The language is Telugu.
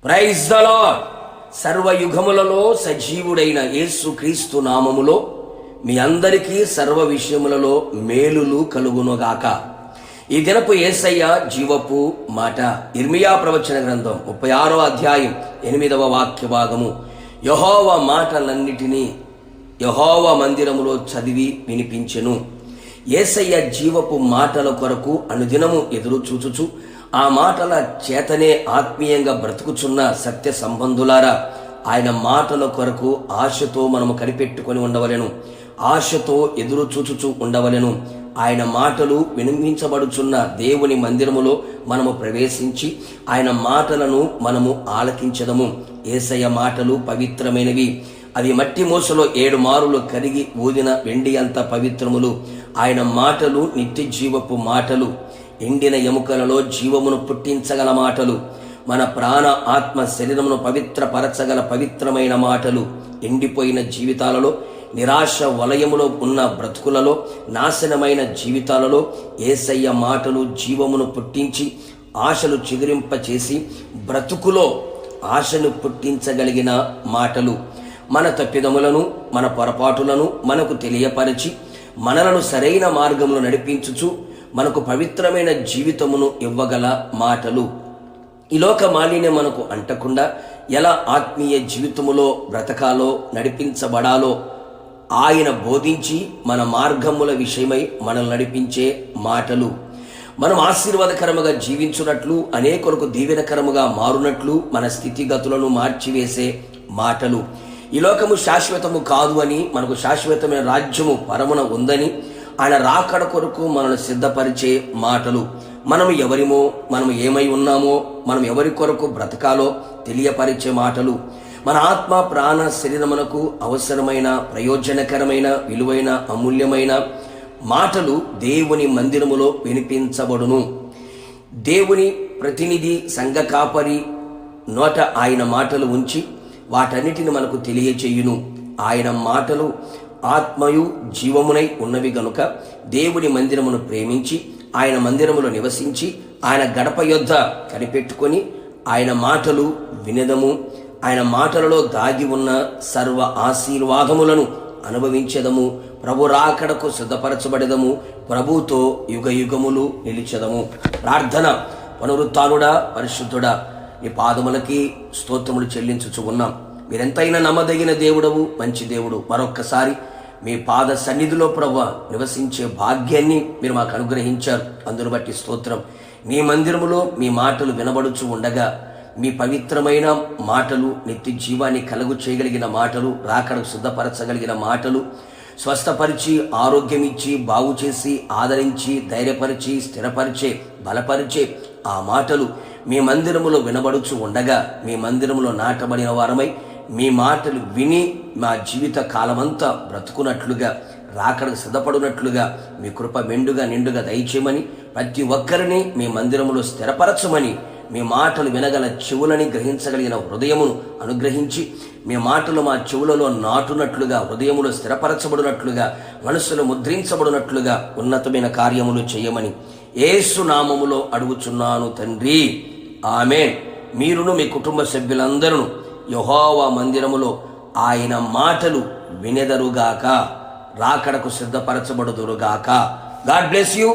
Praise the lord. సర్వయుగములలో సజీవుడైన యేసు క్రీస్తు నామములో మీ అందరికీ సర్వ విషయములలో మేలులు కలుగునుగాక. ఈ దినపు యేసయ్య జీవపు మాట ఇర్మియా ప్రవచన గ్రంథం 36వ అధ్యాయం 8వ వాక్య భాగము. యెహోవా మాటలన్నిటినీ యెహోవా మందిరములో చదివి వినిపించెను. యేసయ్య జీవపు మాటల కొరకు అనుదినము ఎదురు చూచుచు ఆ మాటల చేతనే ఆత్మీయంగా బ్రతుకుచున్న సత్య సంబంధులారా, ఆయన మాటల కొరకు ఆశతో మనము కనిపెట్టుకొని ఉండవలెను, ఆశతో ఎదురు చూచుచు ఉండవలెను. ఆయన మాటలు వినిపించబడుచున్న దేవుని మందిరములో మనము ప్రవేశించి ఆయన మాటలను మనము ఆలకించదము. యేసయ్య మాటలు పవిత్రమైనవి. అవి మట్టి మూసలో 7 మారులు కరిగి ఊదిన వెండి అంత పవిత్రములు. ఆయన మాటలు నిత్య జీవపు మాటలు, ఎండిన ఎముకలలో జీవమును పుట్టించగల మాటలు, మన ప్రాణ ఆత్మ శరీరమును పవిత్రపరచగల పవిత్రమైన మాటలు. ఎండిపోయిన జీవితాలలో, నిరాశ వలయములో ఉన్న బ్రతుకులలో, నాశనమైన జీవితాలలో యేసయ్య మాటలు జీవమును పుట్టించి ఆశలు చిగురింపచేసి బ్రతుకులో ఆశను పుట్టించగలిగిన మాటలు. మన తప్పిదములను, మన పొరపాటులను మనకు తెలియపరిచి మనలను సరైన మార్గంలో నడిపించుచు మనకు పవిత్రమైన జీవితమును ఇవ్వగల మాటలు. ఈ లోక మాలిన్యం మనకు అంటకుండా ఎలా ఆత్మీయ జీవితములో బ్రతకాలో, నడిపించబడాలో ఆయన బోధించి మన మార్గముల విషయమై మనల్ని నడిపించే మాటలు. మనం ఆశీర్వాదకరముగా జీవించున్నట్లు, అనేకులకు దీవెనకరముగా మారునట్లు మన స్థితిగతులను మార్చివేసే మాటలు. ఈ లోకము శాశ్వతము కాదు అని, మనకు శాశ్వతమైన రాజ్యము పరమున ఉందని, ఆయన రాకడ కొరకు మనల్ని సిద్ధపరిచే మాటలు. మనం ఎవరిమో, మనం ఏమై ఉన్నామో, మనం ఎవరి కొరకు బ్రతకాలో తెలియపరిచే మాటలు. మన ఆత్మ ప్రాణ శరీరమునకు అవసరమైన, ప్రయోజనకరమైన, విలువైన, అమూల్యమైన మాటలు దేవుని మందిరములో వినిపించబడును. దేవుని ప్రతినిధి, సంఘ కాపరి నోట ఆయన మాటలు ఉంచి వాటన్నిటిని మనకు తెలియచేయును. ఆయన మాటలు ఆత్మయు జీవమునై ఉన్నవి గనుక దేవుని మందిరమును ప్రేమించి ఆయన మందిరములో నివసించి ఆయన గడప యొద్ద కనిపెట్టుకొని ఆయన మాటలు వినదము. ఆయన మాటలలో దాగి ఉన్న సర్వ ఆశీర్వాదములను అనుభవించదము. ప్రభు రాకడకు సిద్ధపరచబడదము. ప్రభుతో యుగ యుగములు నిలిచెదము. ప్రార్థన. పునరుత్థానుడా, పరిశుద్ధుడా, నీ పాదములకి స్తోత్రములు చెల్లించుచు ఉన్నాం. మీరెంతైనా నమ్మదగిన దేవుడవు, మంచి దేవుడు. మరొక్కసారి మీ పాద సన్నిధిలో ప్రభువా నివసించే భాగ్యాన్ని మీరు మాకు అనుగ్రహించారు. అందును బట్టి స్తోత్రం. మీ మందిరములో మీ మాటలు వినబడుచు ఉండగా మీ పవిత్రమైన మాటలు, నిత్య జీవాన్ని కలుగు చేయగలిగిన మాటలు, రాకడకు సిద్ధపరచగలిగిన మాటలు, స్వస్థపరిచి ఆరోగ్యమిచ్చి బాగు చేసి ఆదరించి ధైర్యపరిచి స్థిరపరిచే బలపరిచే ఆ మాటలు మీ మందిరములో వినబడుచు ఉండగా మీ మందిరములో నాటబడిన వారమై మీ మాటలు విని మా జీవిత కాలమంతా బ్రతుకున్నట్లుగా, రాకడకు సిద్ధపడినట్లుగా మీ కృప మెండుగా నిండుగా దయచేయమని, ప్రతి ఒక్కరిని మీ మందిరములో స్థిరపరచమని, మీ మాటలు వినగల చెవులని గ్రహించగలిగిన హృదయమును అనుగ్రహించి మీ మాటలు మా చెవులలో నాటునట్లుగా, హృదయములో స్థిరపరచబడినట్లుగా, మనస్సులో ముద్రించబడినట్లుగా ఉన్నతమైన కార్యములు చేయమని యేసు నామములో అడుగుచున్నాను తండ్రి. ఆమేన్. మీరును మీ కుటుంబ సభ్యులందరూ యెహోవా మందిరములో ఆయన మాటలు వినెదరుగాక, రాకడకు సిద్ధపరచబడుదురుగాక. God bless you.